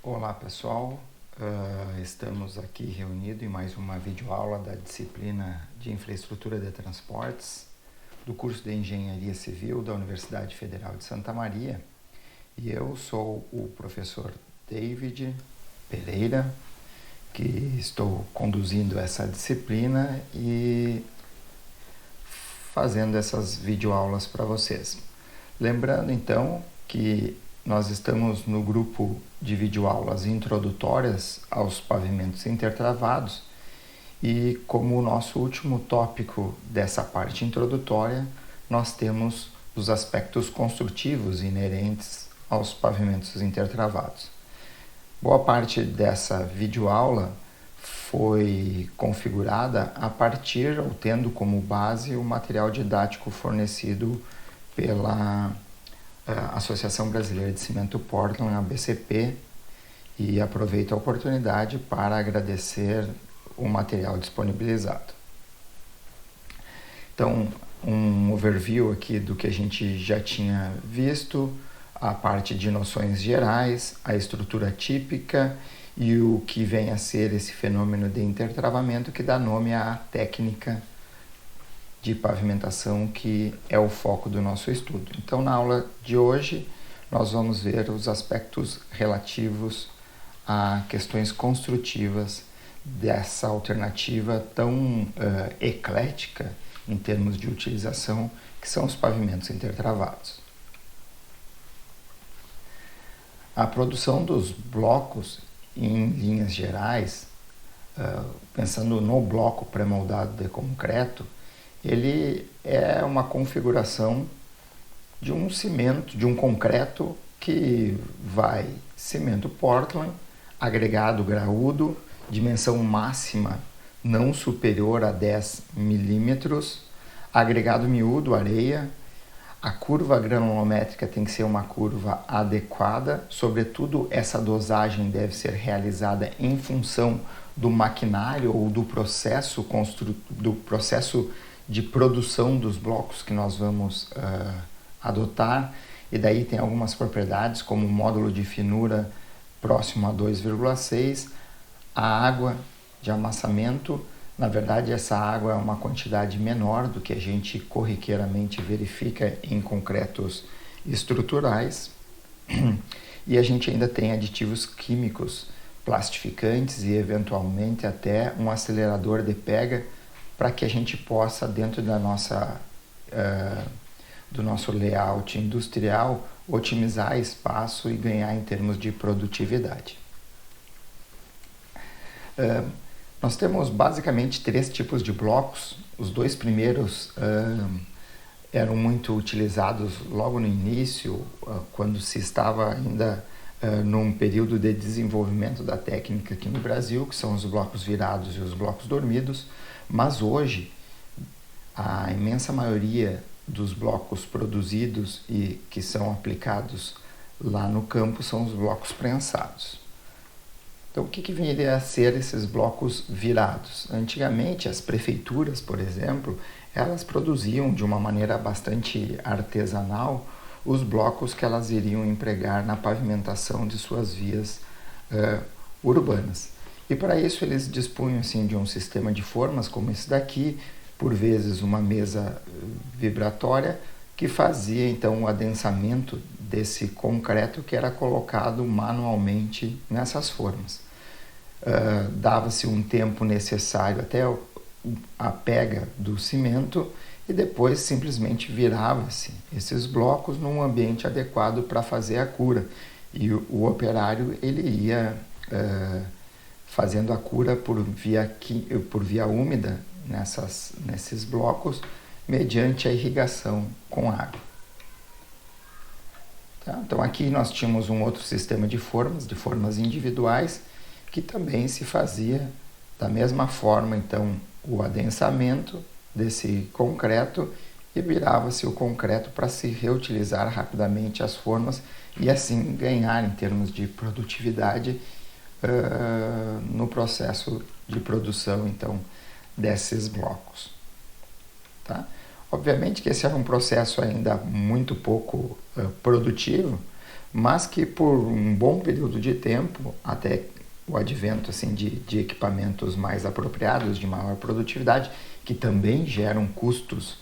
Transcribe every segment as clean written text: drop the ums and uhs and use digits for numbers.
Olá pessoal, estamos aqui reunidos em mais uma videoaula da disciplina de Infraestrutura de Transportes do curso de Engenharia Civil da Universidade Federal de Santa Maria, e eu sou o professor David Pereira, que estou conduzindo essa disciplina e fazendo essas videoaulas para vocês. Lembrando então que nós estamos no grupo de videoaulas introdutórias aos pavimentos intertravados e, como o nosso último tópico dessa parte introdutória, nós temos os aspectos construtivos inerentes aos pavimentos intertravados. Boa parte dessa videoaula foi configurada a partir ou tendo como base o material didático fornecido pela Associação Brasileira de Cimento Portland, ABCP, e aproveito a oportunidade para agradecer o material disponibilizado. Então, um overview aqui do que a gente já tinha visto, a parte de noções gerais, a estrutura típica e o que vem a ser esse fenômeno de intertravamento que dá nome à técnica de pavimentação, que é o foco do nosso estudo. Então, na aula de hoje, nós vamos ver os aspectos relativos a questões construtivas dessa alternativa tão eclética em termos de utilização, que são os pavimentos intertravados. A produção dos blocos, em linhas gerais, pensando no bloco pré-moldado de concreto, ele é uma configuração de um cimento, de um concreto que vai cimento Portland, agregado graúdo, dimensão máxima não superior a 10 milímetros, agregado miúdo, areia. A curva granulométrica tem que ser uma curva adequada, sobretudo essa dosagem deve ser realizada em função do maquinário ou do processo de produção dos blocos que nós vamos adotar, e daí tem algumas propriedades como o módulo de finura próximo a 2,6, a água de amassamento. Na verdade, essa água é uma quantidade menor do que a gente corriqueiramente verifica em concretos estruturais, e a gente ainda tem aditivos químicos, plastificantes e eventualmente até um acelerador de pega, para que a gente possa, dentro da do nosso layout industrial, otimizar espaço e ganhar em termos de produtividade. Nós temos basicamente 3 tipos de blocos. Os 2 primeiros eram muito utilizados logo no início, quando se estava ainda num período de desenvolvimento da técnica aqui no Brasil, que são os blocos virados e os blocos dormidos, mas hoje a imensa maioria dos blocos produzidos e que são aplicados lá no campo são os blocos prensados. Então, o que viria a ser esses blocos virados? Antigamente, as prefeituras, por exemplo, elas produziam de uma maneira bastante artesanal os blocos que elas iriam empregar na pavimentação de suas vias urbanas. E para isso eles dispunham assim, de um sistema de formas como esse daqui, por vezes uma mesa vibratória, que fazia então o adensamento desse concreto que era colocado manualmente nessas formas. Dava-se um tempo necessário até a pega do cimento e depois simplesmente virava-se esses blocos num ambiente adequado para fazer a cura. E o operário ele ia fazendo a cura por via úmida nesses blocos, mediante a irrigação com água. Tá? Então aqui nós tínhamos um outro sistema de formas individuais, que também se fazia da mesma forma, então, o adensamento desse concreto e virava-se o concreto para se reutilizar rapidamente as formas e assim ganhar em termos de produtividade no processo de produção, então, desses blocos. Tá? Obviamente que esse era um processo ainda muito pouco produtivo, mas que por um bom período de tempo, até o advento assim, de equipamentos mais apropriados, de maior produtividade, que também geram custos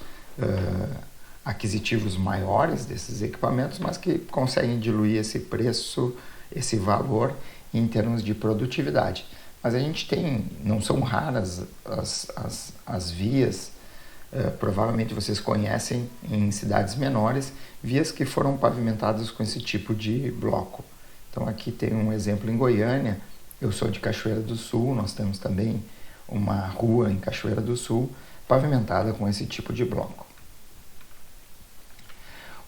aquisitivos maiores desses equipamentos, mas que conseguem diluir esse preço, esse valor em termos de produtividade. Mas a gente tem, não são raras as vias, provavelmente vocês conhecem em cidades menores, vias que foram pavimentadas com esse tipo de bloco. Então aqui tem um exemplo em Goiânia, eu sou de Cachoeira do Sul, nós temos também uma rua em Cachoeira do Sul pavimentada com esse tipo de bloco.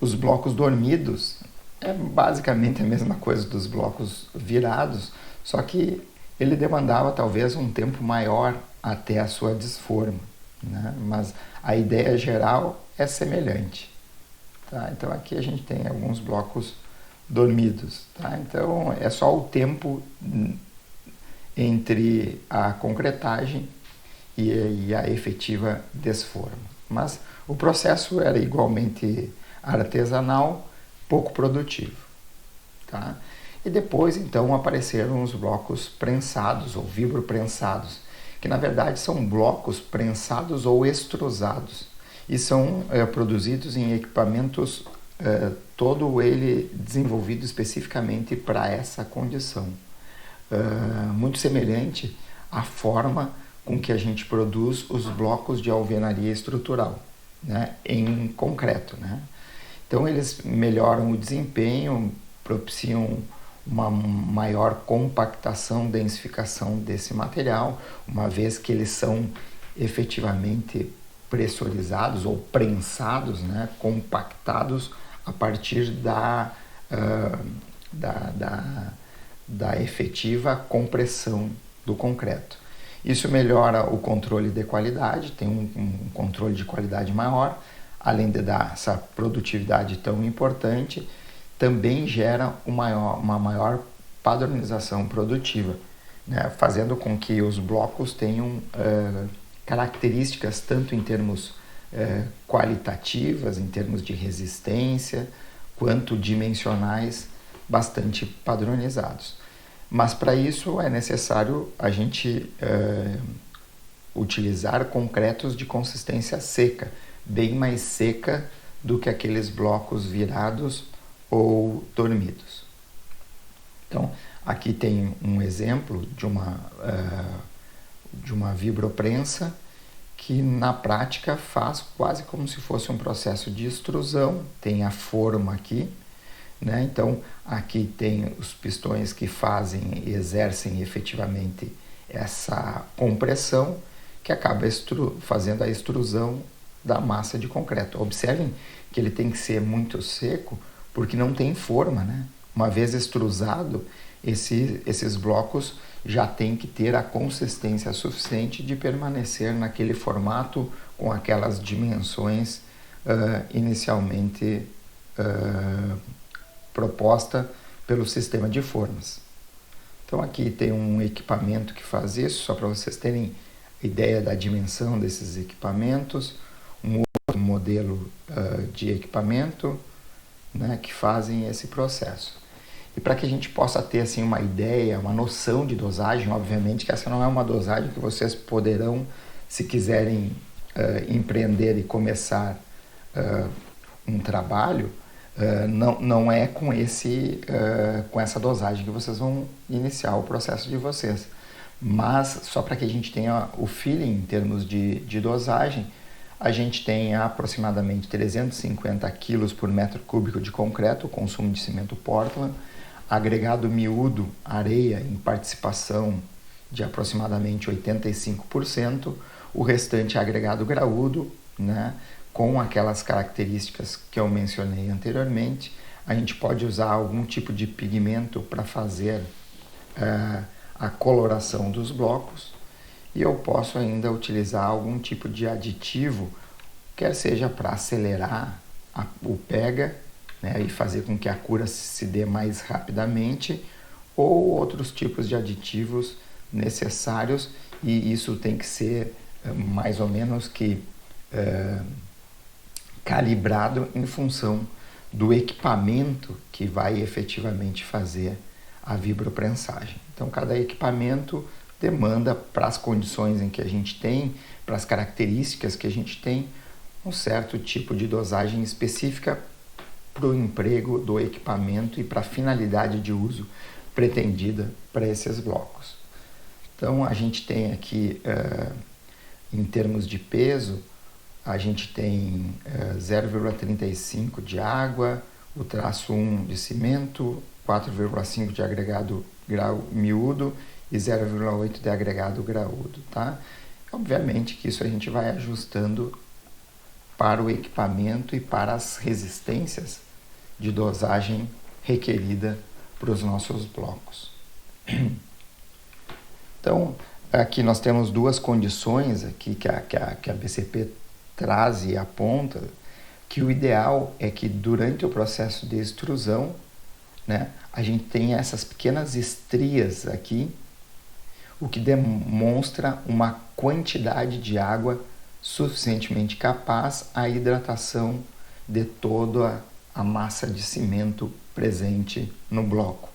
Os blocos dormidos é basicamente a mesma coisa dos blocos virados, só que ele demandava talvez um tempo maior até a sua desforma, né? Mas a ideia geral é semelhante. Tá? Então aqui a gente tem alguns blocos dormidos. Tá? Então é só o tempo entre a concretagem e a efetiva desforma. Mas o processo era igualmente artesanal, pouco produtivo. Tá? E depois, então, apareceram os blocos prensados ou vibroprensados, que na verdade são blocos prensados ou extrusados e são produzidos em equipamentos todo ele desenvolvido especificamente para essa condição. Muito semelhante à forma com que a gente produz os blocos de alvenaria estrutural, né, em concreto, né? Então eles melhoram o desempenho, propiciam uma maior compactação, densificação desse material, uma vez que eles são efetivamente pressurizados ou prensados, né, compactados a partir da efetiva compressão do concreto. Isso melhora o controle de qualidade, tem um controle de qualidade maior, além de dar essa produtividade tão importante, também gera uma maior padronização produtiva, né? Fazendo com que os blocos tenham características tanto em termos qualitativas, em termos de resistência, quanto dimensionais bastante padronizados. Mas para isso é necessário a gente utilizar concretos de consistência seca, bem mais seca do que aqueles blocos virados ou dormidos. Então, aqui tem um exemplo de uma vibroprensa que na prática faz quase como se fosse um processo de extrusão, tem a forma aqui, né? Então aqui tem os pistões que exercem efetivamente essa compressão que acaba fazendo a extrusão da massa de concreto. Observem que ele tem que ser muito seco porque não tem forma, né? Uma vez extrusado, esses blocos já têm que ter a consistência suficiente de permanecer naquele formato com aquelas dimensões inicialmente proposta pelo sistema de formas. Então aqui tem um equipamento que faz isso, só para vocês terem ideia da dimensão desses equipamentos, um outro modelo de equipamento, né, que fazem esse processo. E para que a gente possa ter assim, uma ideia, uma noção de dosagem, obviamente que essa não é uma dosagem que vocês poderão, se quiserem empreender e começar um trabalho, não é com essa dosagem que vocês vão iniciar o processo de vocês. Mas só para que a gente tenha o feeling em termos de dosagem, a gente tem aproximadamente 350 kg por metro cúbico de concreto, o consumo de cimento Portland, agregado miúdo, areia, em participação de aproximadamente 85%, o restante é agregado graúdo, né, com aquelas características que eu mencionei anteriormente. A gente pode usar algum tipo de pigmento para fazer a coloração dos blocos, e eu posso ainda utilizar algum tipo de aditivo, quer seja para acelerar o pega, né, e fazer com que a cura se dê mais rapidamente, ou outros tipos de aditivos necessários, e isso tem que ser mais ou menos que calibrado em função do equipamento que vai efetivamente fazer a vibroprensagem. Então, cada equipamento demanda, para as condições em que a gente tem, para as características que a gente tem, um certo tipo de dosagem específica para o emprego do equipamento e para a finalidade de uso pretendida para esses blocos. Então, a gente tem aqui, em termos de peso, a gente tem 0,35 de água, o traço 1 de cimento, 4,5 de agregado grau miúdo e 0,8 de agregado graúdo, tá? Obviamente que isso a gente vai ajustando para o equipamento e para as resistências de dosagem requerida para os nossos blocos. Então, aqui nós temos duas condições aqui que a BCP traz e aponta, que o ideal é que durante o processo de extrusão, né, a gente tenha essas pequenas estrias aqui, o que demonstra uma quantidade de água suficientemente capaz à hidratação de toda a massa de cimento presente no bloco.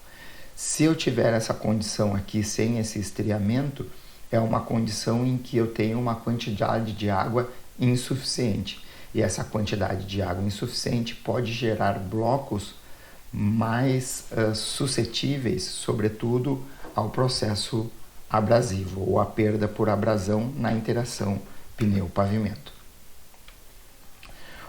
Se eu tiver essa condição aqui sem esse estriamento, é uma condição em que eu tenho uma quantidade de água insuficiente. E essa quantidade de água insuficiente pode gerar blocos mais suscetíveis, sobretudo, ao processo abrasivo ou à perda por abrasão na interação pneu-pavimento.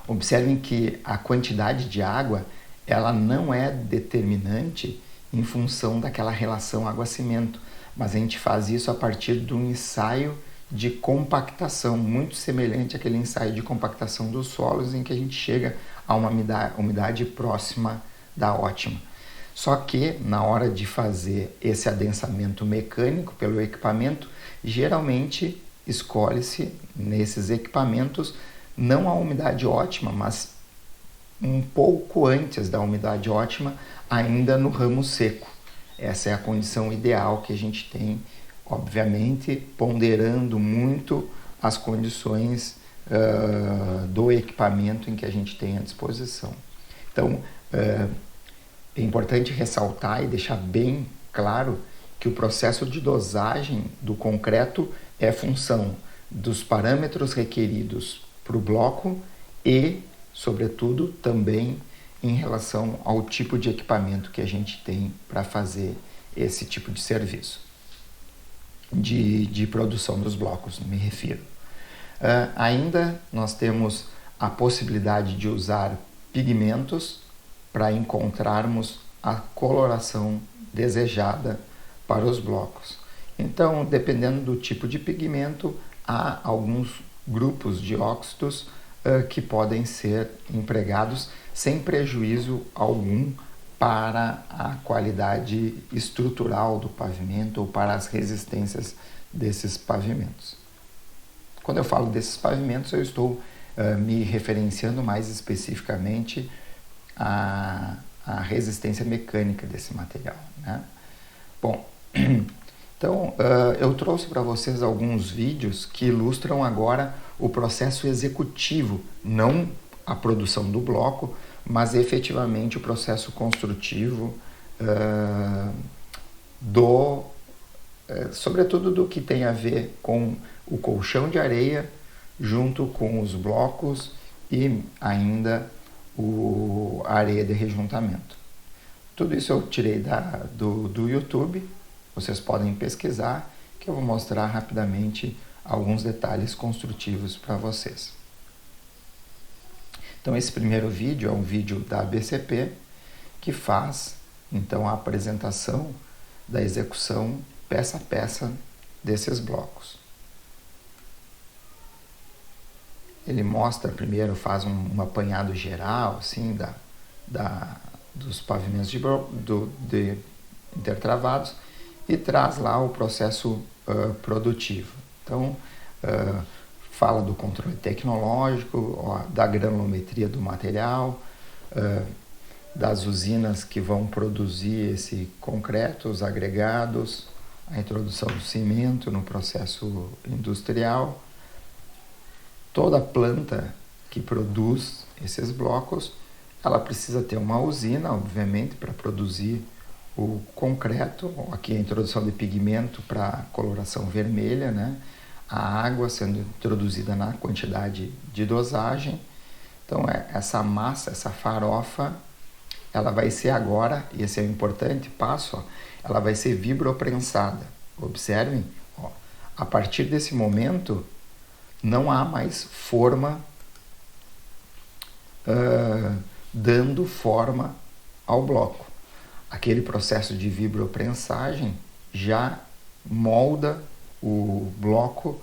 Observem que a quantidade de água ela não é determinante em função daquela relação água-cimento, mas a gente faz isso a partir de um ensaio de compactação, muito semelhante àquele ensaio de compactação dos solos em que a gente chega a uma umidade próxima da ótima. Só que na hora de fazer esse adensamento mecânico pelo equipamento, geralmente escolhe-se nesses equipamentos não a umidade ótima, mas um pouco antes da umidade ótima, ainda no ramo seco. Essa é a condição ideal que a gente tem, obviamente, ponderando muito as condições do equipamento em que a gente tem à disposição. Então, é importante ressaltar e deixar bem claro que o processo de dosagem do concreto é função dos parâmetros requeridos para o bloco e, sobretudo, também em relação ao tipo de equipamento que a gente tem para fazer esse tipo de serviço, de produção dos blocos, me refiro. Ainda nós temos a possibilidade de usar pigmentos para encontrarmos a coloração desejada para os blocos. Então, dependendo do tipo de pigmento, há alguns grupos de óxidos que podem ser empregados sem prejuízo algum para a qualidade estrutural do pavimento ou para as resistências desses pavimentos. Quando eu falo desses pavimentos, eu estou me referenciando mais especificamente à resistência mecânica desse material, né? Bom, então eu trouxe para vocês alguns vídeos que ilustram agora o processo executivo, não a produção do bloco, mas efetivamente o processo construtivo sobretudo do que tem a ver com o colchão de areia junto com os blocos e ainda a areia de rejuntamento. Tudo isso eu tirei do YouTube, vocês podem pesquisar, que eu vou mostrar rapidamente alguns detalhes construtivos para vocês. Então esse primeiro vídeo é um vídeo da BCP que faz então a apresentação da execução peça a peça desses blocos. Ele mostra primeiro, faz um apanhado geral assim, dos pavimentos de intertravados e traz lá o processo produtivo. Então, fala do controle tecnológico, da granulometria do material, das usinas que vão produzir esse concreto, os agregados, a introdução do cimento no processo industrial, toda a planta que produz esses blocos ela precisa ter uma usina, obviamente, para produzir o concreto. Aqui a introdução de pigmento para coloração vermelha, né? A água sendo introduzida na quantidade de dosagem. Então, essa massa, essa farofa, ela vai ser agora, e esse é o importante passo, ó, ela vai ser vibroprensada. Observem, ó, a partir desse momento, não há mais forma dando forma ao bloco. Aquele processo de vibroprensagem já molda o bloco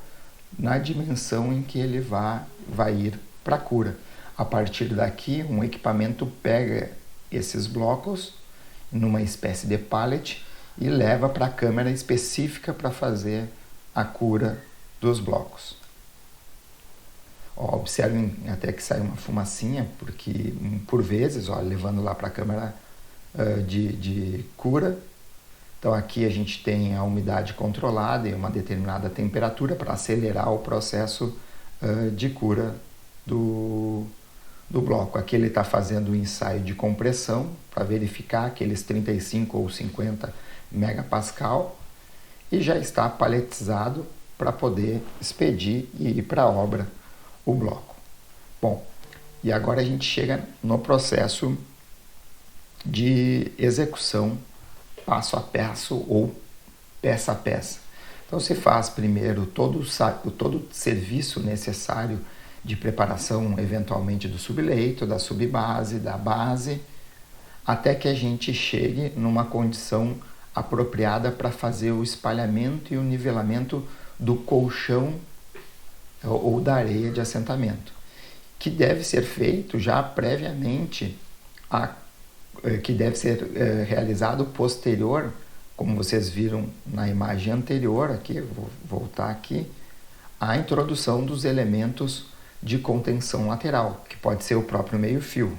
na dimensão em que ele vai ir para a cura. A partir daqui, um equipamento pega esses blocos numa espécie de pallet e leva para a câmara específica para fazer a cura dos blocos. Ó, observem até que sai uma fumacinha, porque por vezes, ó, levando lá para a câmara de cura. Então aqui a gente tem a umidade controlada e uma determinada temperatura para acelerar o processo de cura do bloco. Aqui ele está fazendo o ensaio de compressão para verificar aqueles 35 ou 50 megapascal e já está paletizado para poder expedir e ir para a obra o bloco. Bom, e agora a gente chega no processo de execução passo a passo ou peça a peça. Então se faz primeiro todo o serviço necessário de preparação eventualmente do subleito, da subbase, da base, até que a gente chegue numa condição apropriada para fazer o espalhamento e o nivelamento do colchão ou da areia de assentamento, que deve ser feito já previamente, que deve ser realizado posterior, como vocês viram na imagem anterior, aqui, vou voltar aqui, à introdução dos elementos de contenção lateral, que pode ser o próprio meio-fio.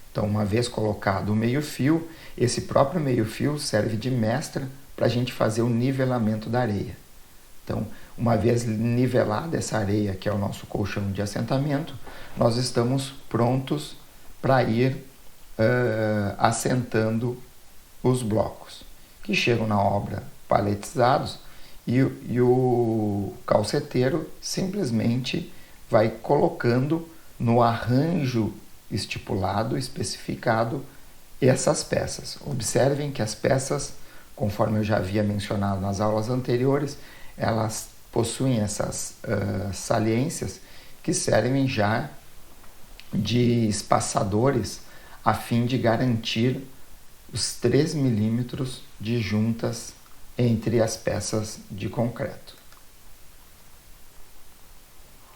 Então, uma vez colocado o meio-fio, esse próprio meio-fio serve de mestra para a gente fazer o nivelamento da areia. Então, uma vez nivelada essa areia, que é o nosso colchão de assentamento, nós estamos prontos para ir assentando os blocos, que chegam na obra paletizados e o calceteiro simplesmente vai colocando no arranjo estipulado, especificado, essas peças. Observem que as peças, conforme eu já havia mencionado nas aulas anteriores, elas possuem essas saliências que servem já de espaçadores a fim de garantir os 3 milímetros de juntas entre as peças de concreto.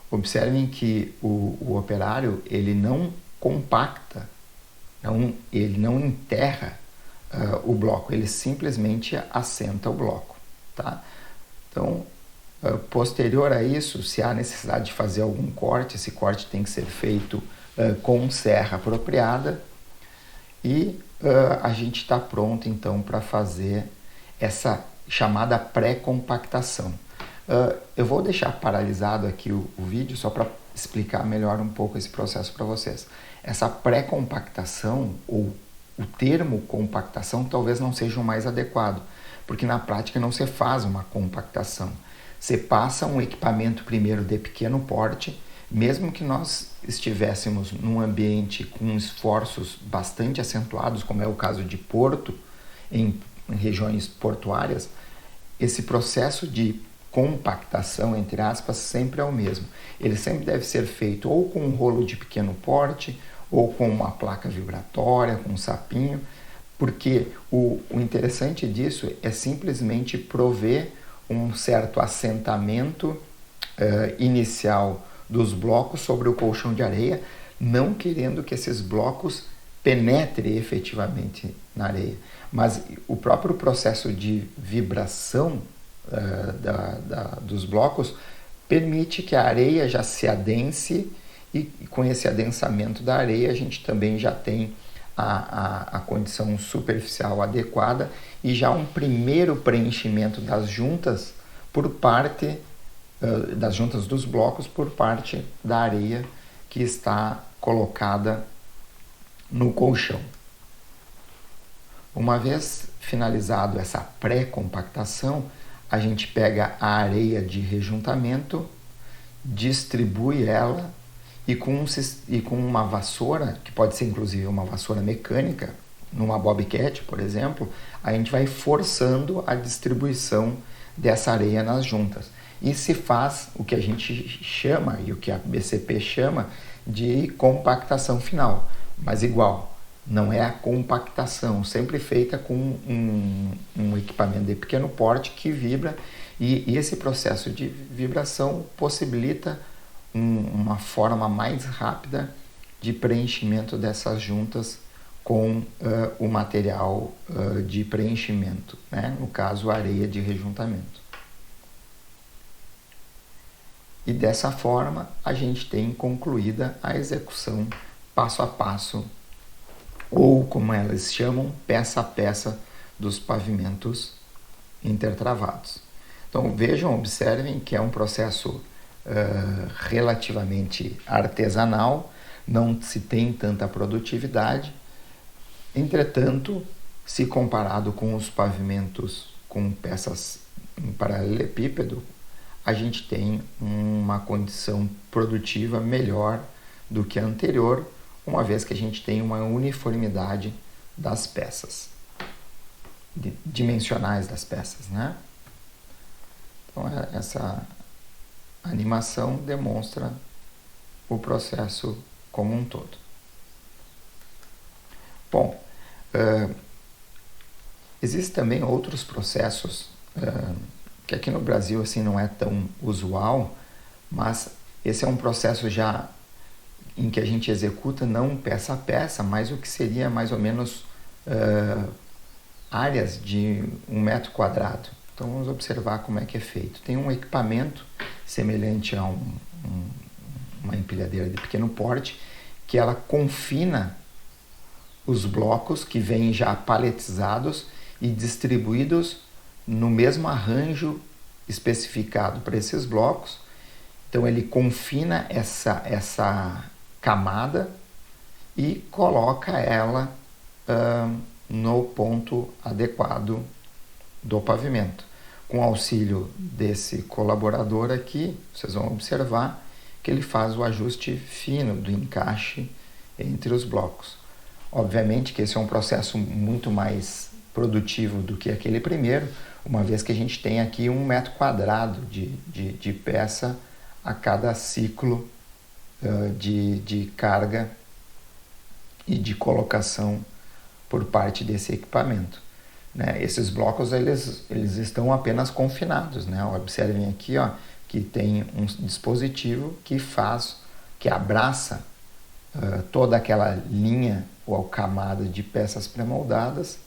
Observem que o operário ele não compacta, ele não enterra o bloco, ele simplesmente assenta o bloco. Tá? Então, posterior a isso, se há necessidade de fazer algum corte, esse corte tem que ser feito com serra apropriada e a gente está pronto então para fazer essa chamada pré-compactação. Eu vou deixar paralisado aqui o vídeo só para explicar melhor um pouco esse processo para vocês. Essa pré-compactação, ou o termo compactação, talvez não seja o mais adequado, porque na prática não se faz uma compactação. Você passa um equipamento primeiro de pequeno porte, mesmo que nós estivéssemos num ambiente com esforços bastante acentuados, como é o caso de Porto, em regiões portuárias, esse processo de compactação, entre aspas, sempre é o mesmo. Ele sempre deve ser feito ou com um rolo de pequeno porte, ou com uma placa vibratória, com um sapinho, porque o interessante disso é simplesmente prover um certo assentamento inicial dos blocos sobre o colchão de areia, não querendo que esses blocos penetrem efetivamente na areia. Mas o próprio processo de vibração dos blocos permite que a areia já se adense e com esse adensamento da areia a gente também já tem a condição superficial adequada e já um primeiro preenchimento das juntas por parte das juntas dos blocos por parte da areia que está colocada no colchão. Uma vez finalizado essa pré-compactação, a gente pega a areia de rejuntamento, distribui ela e com uma vassoura, que pode ser inclusive uma vassoura mecânica, numa bobcat, por exemplo, a gente vai forçando a distribuição dessa areia nas juntas. E se faz o que a gente chama, e o que a BCP chama, de compactação final. Mas igual, não é a compactação, sempre feita com um equipamento de pequeno porte que vibra, e esse processo de vibração possibilita uma forma mais rápida de preenchimento dessas juntas com o material de preenchimento, né? No caso, a areia de rejuntamento. E dessa forma, a gente tem concluída a execução passo a passo, ou como elas chamam, peça a peça dos pavimentos intertravados. Então vejam, observem que é um processo relativamente artesanal, não se tem tanta produtividade. Entretanto, se comparado com os pavimentos com peças em paralelepípedo, a gente tem uma condição produtiva melhor do que a anterior, uma vez que a gente tem uma uniformidade das peças, dimensionais das peças, né? Então, essa animação demonstra o processo como um todo. Bom, existem também outros processos que aqui no Brasil assim não é tão usual, mas esse é um processo já em que a gente executa não peça a peça, mas o que seria mais ou menos áreas de 1 metro quadrado. Então vamos observar como é que é feito. Tem um equipamento semelhante a uma empilhadeira de pequeno porte, que ela confina os blocos que vêm já paletizados e distribuídos no mesmo arranjo especificado para esses blocos. Então ele confina essa camada e coloca ela no ponto adequado do pavimento. Com auxílio desse colaborador aqui, vocês vão observar que ele faz o ajuste fino do encaixe entre os blocos. Obviamente que esse é um processo muito mais produtivo do que aquele primeiro, uma vez que a gente tem aqui 1 metro quadrado de peça a cada ciclo de carga e de colocação por parte desse equipamento, né? Esses blocos eles estão apenas confinados, né? Observem aqui, ó, que tem um dispositivo que abraça toda aquela linha ou camada de peças pré-moldadas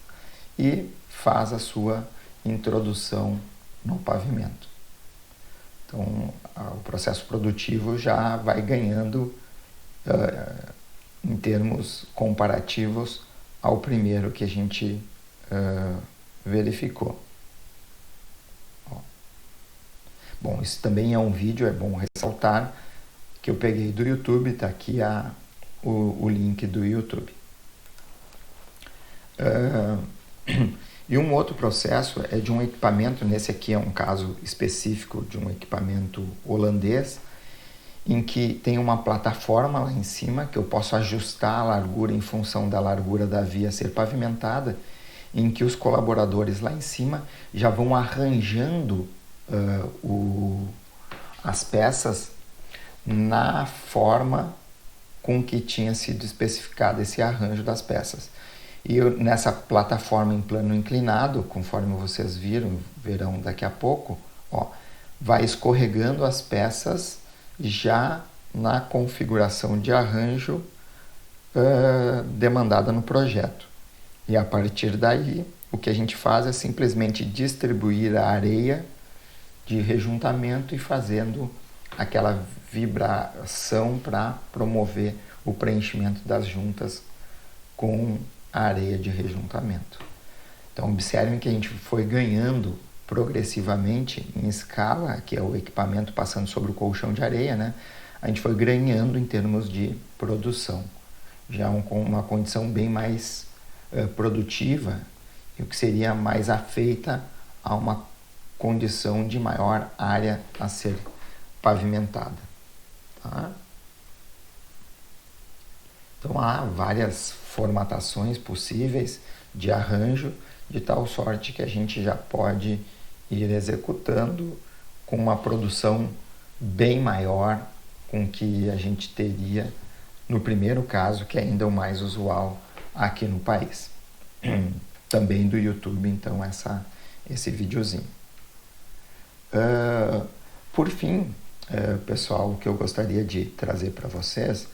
e faz a sua introdução no pavimento. Então, o processo produtivo já vai ganhando em termos comparativos ao primeiro que a gente verificou. Ó. Bom, isso também é um vídeo, é bom ressaltar, que eu peguei do YouTube, está aqui o link do YouTube. E um outro processo é de um equipamento, nesse aqui é um caso específico de um equipamento holandês, em que tem uma plataforma lá em cima, que eu posso ajustar a largura em função da largura da via ser pavimentada, em que os colaboradores lá em cima já vão arranjando as peças na forma com que tinha sido especificado esse arranjo das peças. E nessa plataforma em plano inclinado, conforme vocês verão daqui a pouco, ó, vai escorregando as peças já na configuração de arranjo demandada no projeto. E a partir daí, o que a gente faz é simplesmente distribuir a areia de rejuntamento e fazendo aquela vibração para promover o preenchimento das juntas com a areia de rejuntamento. Então observem que a gente foi ganhando progressivamente em escala, que é o equipamento passando sobre o colchão de areia, né? A gente foi ganhando em termos de produção. já com uma condição bem mais produtiva, e o que seria mais afeita a uma condição de maior área a ser pavimentada. Tá? Então há várias formatações possíveis de arranjo, de tal sorte que a gente já pode ir executando com uma produção bem maior com que a gente teria no primeiro caso, que é ainda o mais usual aqui no país. Também do YouTube, então, esse videozinho. Por fim, pessoal, o que eu gostaria de trazer para vocês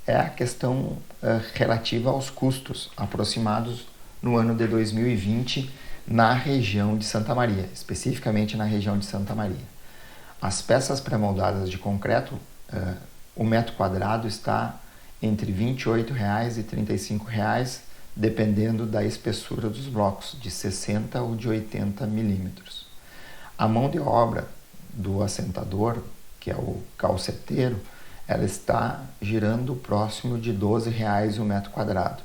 é a questão relativa aos custos aproximados no ano de 2020 na região de Santa Maria, especificamente na região de Santa Maria. As peças pré-moldadas de concreto, o metro quadrado está entre R$ 28,00 e R$ 35,00, dependendo da espessura dos blocos, de 60 ou de 80 milímetros. A mão de obra do assentador, que é o calceteiro, ela está girando próximo de R$ 12,00 o metro quadrado.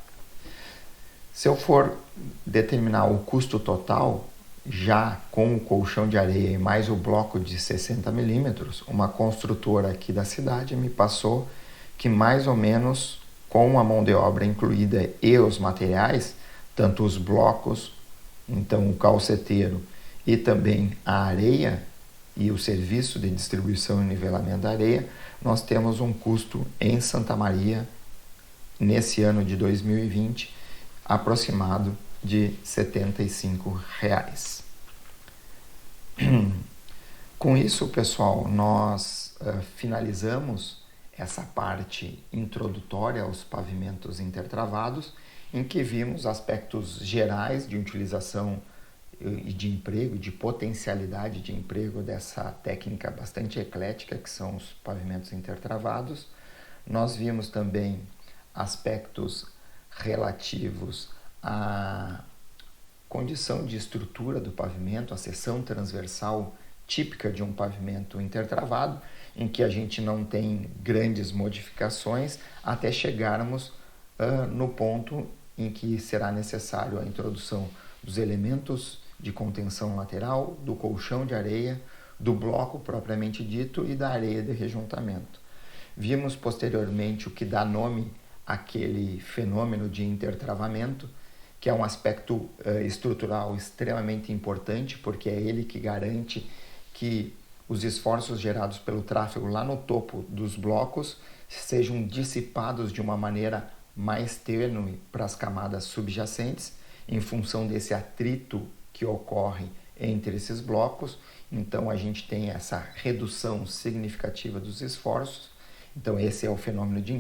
Se eu for determinar o custo total, já com o colchão de areia e mais o bloco de 60 milímetros, uma construtora aqui da cidade me passou que mais ou menos com a mão de obra incluída e os materiais, tanto os blocos, então o calceteiro e também a areia e o serviço de distribuição e nivelamento da areia, nós temos um custo em Santa Maria, nesse ano de 2020, aproximado de R$ 75,00. Com isso, pessoal, nós finalizamos essa parte introdutória aos pavimentos intertravados, em que vimos aspectos gerais de utilização e de emprego, de potencialidade de emprego dessa técnica bastante eclética que são os pavimentos intertravados. Nós vimos também aspectos relativos à condição de estrutura do pavimento, a seção transversal típica de um pavimento intertravado, em que a gente não tem grandes modificações até chegarmos no ponto em que será necessário a introdução dos elementos de contenção lateral, do colchão de areia, do bloco propriamente dito e da areia de rejuntamento. Vimos posteriormente o que dá nome àquele fenômeno de intertravamento, que é um aspecto estrutural extremamente importante, porque é ele que garante que os esforços gerados pelo tráfego lá no topo dos blocos sejam dissipados de uma maneira mais tênue para as camadas subjacentes, em função desse atrito que ocorre entre esses blocos. Então a gente tem essa redução significativa dos esforços. Então esse é o fenômeno de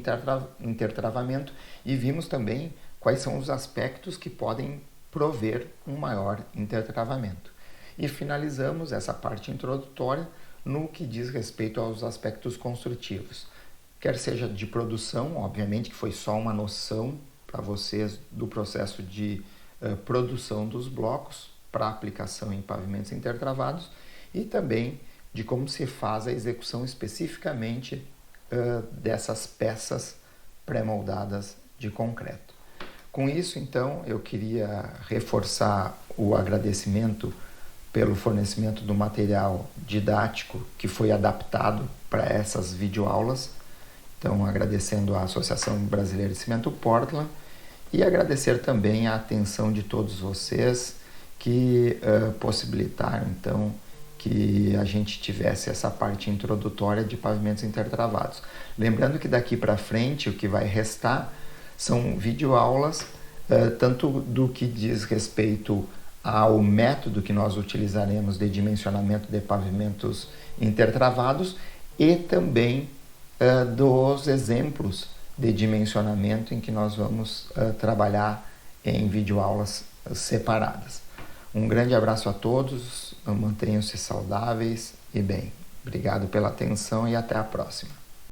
intertravamento, e vimos também quais são os aspectos que podem prover um maior intertravamento. E finalizamos essa parte introdutória no que diz respeito aos aspectos construtivos, quer seja de produção, obviamente que foi só uma noção para vocês do processo de produção dos blocos para aplicação em pavimentos intertravados, e também de como se faz a execução especificamente dessas peças pré-moldadas de concreto. Com isso, então, eu queria reforçar o agradecimento pelo fornecimento do material didático que foi adaptado para essas videoaulas. Então, agradecendo à Associação Brasileira de Cimento Portland, e agradecer também a atenção de todos vocês que possibilitaram, então, que a gente tivesse essa parte introdutória de pavimentos intertravados. Lembrando que daqui para frente o que vai restar são videoaulas, tanto do que diz respeito ao método que nós utilizaremos de dimensionamento de pavimentos intertravados, e também dos exemplos de dimensionamento em que nós vamos trabalhar em videoaulas separadas. Um grande abraço a todos, mantenham-se saudáveis e bem. Obrigado pela atenção e até a próxima.